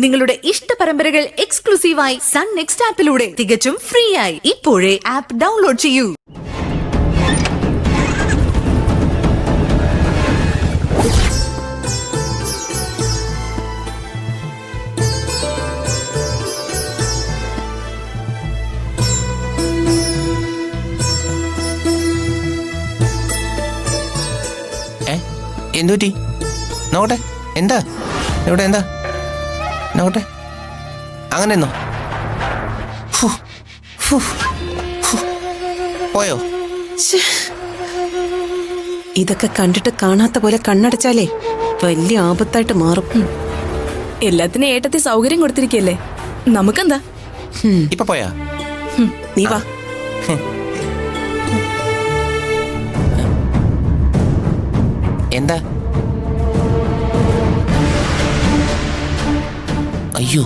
നിങ്ങളുടെ ഇഷ്ട പരമ്പരകൾ എക്സ്ക്ലൂസീവായി സൺ നെക്സ്റ്റ് ആപ്പിലൂടെ തികച്ചും ഫ്രീ ആയി ഇപ്പോഴേ ആപ്പ് ഡൗൺലോഡ് ചെയ്യൂ. എന്തുപറ്റി? നോട്ടെ എന്താ ഇവിടെ എന്താ നോട്ടെ അങ്ങനെന്നോ പോയോ? ഇതൊക്കെ കണ്ടിട്ട് കാണാത്ത പോലെ കണ്ണടച്ചാലേ വലിയ ആപത്തായിട്ട് മാറും. എല്ലാത്തിനും ഏട്ടത്തി സൗകര്യം കൊടുത്തിരിക്കല്ലേ, നമുക്കെന്താ? ഇപ്പൊ പോയാ? നീ വാ. എന്താ? അയ്യോ,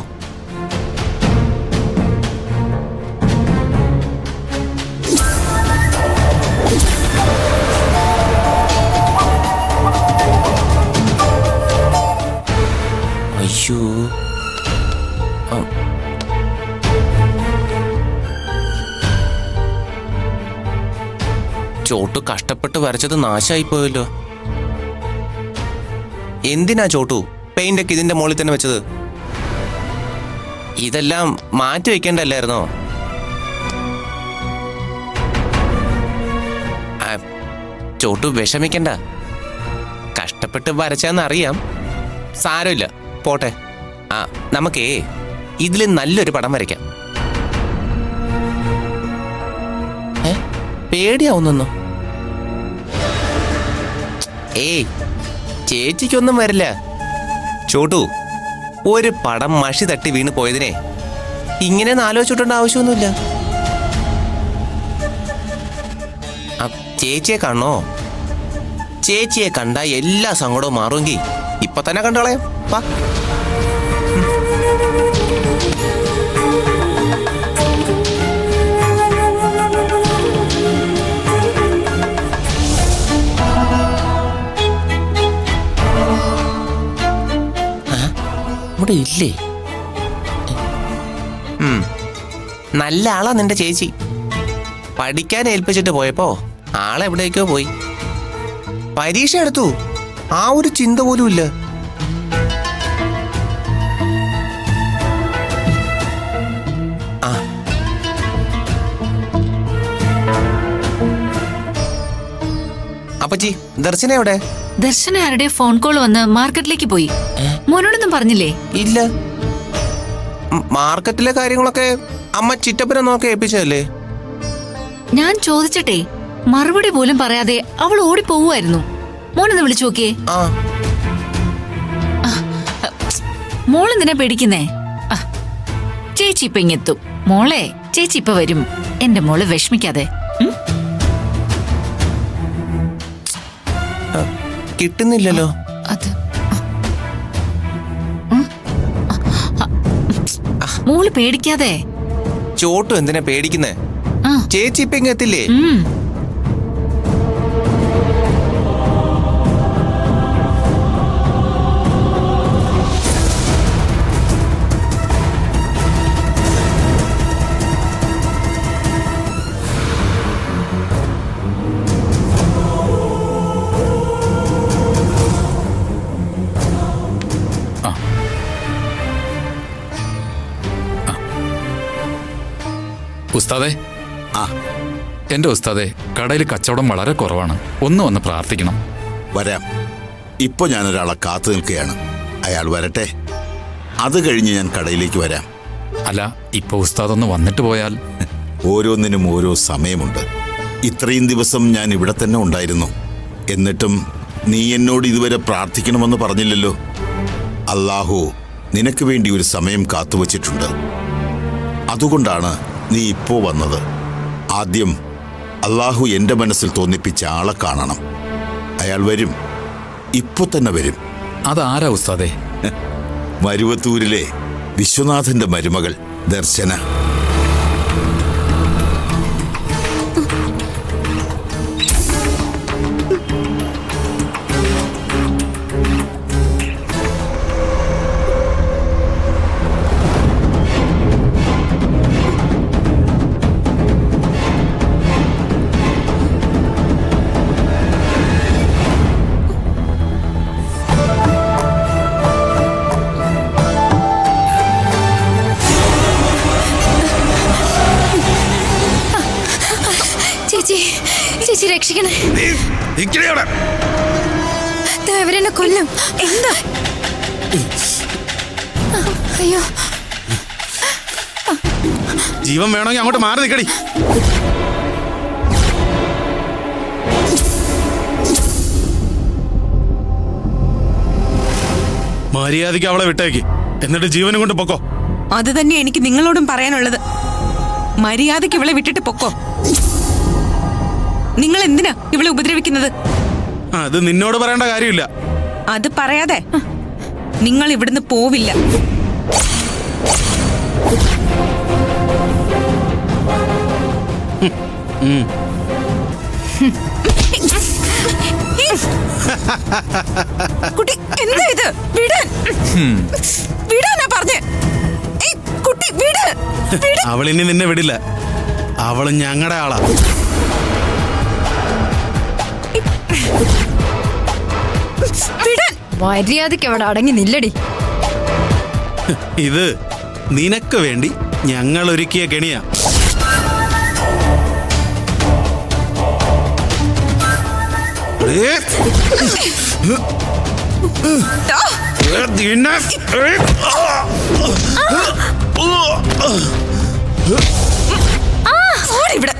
അയ്യോ, ചോട്ടു കഷ്ടപ്പെട്ട് വരച്ചത് നാശമായി പോയല്ലോ. എന്തിനാ ചോട്ടു പെയിന്റ് ഒക്കെ ഇതിന്റെ മുകളിൽ തന്നെ വെച്ചത്? ഇതെല്ലാം മാറ്റി വെക്കേണ്ടല്ലായിരുന്നോ? ചോട്ടു വിഷമിക്കണ്ട, കഷ്ടപ്പെട്ട് വരച്ചാന്നറിയാം, സാരമില്ല, പോട്ടെ. നമുക്കേ ഇതിൽ നല്ലൊരു പടം വരയ്ക്കാം. പേടിയാവുന്നോ? ഏയ്, ചേച്ചിക്കൊന്നും വരില്ല. ചോട്ടു, ഒരു പടം മഷി തട്ടി വീണ് പോയതിനെ ഇങ്ങനെ ആലോചിച്ചിട്ടേണ്ട ആവശ്യമൊന്നുമില്ല. ചേച്ചിയെ കാണണോ? ചേച്ചിയെ കണ്ട എല്ലാ സങ്കടവും മാറുമെങ്കിൽ ഇപ്പൊ തന്നെ കണ്ടോളയാം. വാ. ഇവിടെ ഇല്ലേ? നല്ല ആളാ നിന്റെ ചേച്ചി. പഠിക്കാൻ ഏൽപ്പിച്ചിട്ട് പോയപ്പോ ആളെവിടേക്കോ പോയി. പരീക്ഷ എടുത്തു, ആ ഒരു ചിന്ത പോലും ഇല്ല. അപ്പച്ചി, ദർശന എവിടെ? ദർശന ആരുടെ ഫോൺ കോൾ വന്ന് മാർക്കറ്റിലേക്ക് പോയി. മോനോടൊന്നും പറഞ്ഞില്ലേ? ഇല്ല, മാർക്കറ്റിലെ കാര്യങ്ങളൊക്കെ അമ്മ ചിറ്റപ്പനെ നോക്കി ഏൽപ്പിച്ചതല്ലേ. ഞാൻ ചോദിച്ചിട്ടേ മറുപടി പോലും പറയാതെ അവൾ ഓടിപ്പോവുമായിരുന്നു. മോനൊന്ന് വിളിച്ചു നോക്കിയേ. മോളെന്തിനാ പേടിക്കുന്നേ? ചേച്ചി ഇപ്പൊ ഇങ്ങെത്തും. മോളെ, ചേച്ചി ഇപ്പൊ വരും. എന്റെ മോള് വിഷമിക്കാതെ. കിട്ടുന്നില്ലല്ലോ. അത് മോള് പേടിക്കാതെ. ചോട്ടു എന്തിനാ പേടിക്കുന്നേ? ചേച്ചി ഇപ്പൊ ഇങ്ങെത്തില്ലേ? ഉസ്താദേ, എന്റെ ഉസ്താദേ, കടയിൽ കച്ചവടം വളരെ കുറവാണ്. ഒന്ന് വന്ന് പ്രാർത്ഥിക്കണം. വരാം. ഇപ്പൊ ഞാനൊരാളെ കാത്തു നിൽക്കുകയാണ്. അയാൾ വരട്ടെ, അത് കഴിഞ്ഞ് ഞാൻ കടയിലേക്ക് വരാം. അല്ല, ഇപ്പൊ ഉസ്താദ് ഒന്ന് വന്നിട്ട് പോയാൽ? ഓരോന്നിനും ഓരോ സമയമുണ്ട്. ഇത്രയും ദിവസം ഞാൻ ഇവിടെ തന്നെ ഉണ്ടായിരുന്നു. എന്നിട്ടും നീ എന്നോട് ഇതുവരെ പ്രാർത്ഥിക്കണമെന്ന് പറഞ്ഞില്ലല്ലോ. അല്ലാഹു നിനക്ക് വേണ്ടി ഒരു സമയം കാത്തുവച്ചിട്ടുണ്ട്. അതുകൊണ്ടാണ് നീ ഇപ്പോ വന്നത്. ആദ്യം അല്ലാഹു എൻ്റെ മനസ്സിൽ തോന്നിപ്പിച്ച ആളെ കാണണം. അയാൾ വരും, ഇപ്പൊ തന്നെ വരും. അതാരാ ഉസ്താദേ? മരുവത്തൂരിലെ വിശ്വനാഥന്റെ മരുമകൾ ദർശന. രക്ഷിക്കണേ. നിക്കടി അവിടെ. അവരെന്നെ കൊല്ലും. എന്താ? അയ്യോ, ജീവൻ വേണമെങ്കിൽ അങ്ങോട്ട് മാറി നിക്കടി. മര്യാദയ്ക്ക് അവളെ വിട്ടേക്ക്, എന്നിട്ട് ജീവനും കൊണ്ട് പൊക്കോ. അത് തന്നെ എനിക്ക് നിങ്ങളോടും പറയാനുള്ളത്. മര്യാദയ്ക്ക് ഇവളെ വിട്ടിട്ട് പൊക്കോ. നിങ്ങൾ എന്തിനാ ഇവളെ ഉപദ്രവിക്കുന്നത്? അത് നിന്നോട് പറയേണ്ട കാര്യമില്ല. അത് പറയാതെ നിങ്ങൾ ഇവിടുന്ന് പോവില്ല. കുട്ടി എന്താ ഇത്? വിടാൻ വിടാനാ പറഞ്ഞേ. കുട്ടി വിട്. അവളിനി നിന്നെ വിടില്ല. അവള് ഞങ്ങളുടെ ആളാ. മര്യാദയ്ക്ക് അവിടെ അടങ്ങി നില്ലടി. ഇത് നിനക്ക് വേണ്ടി ഞങ്ങൾ ഒരുക്കിയ കെണിയാ. ഇവിടെ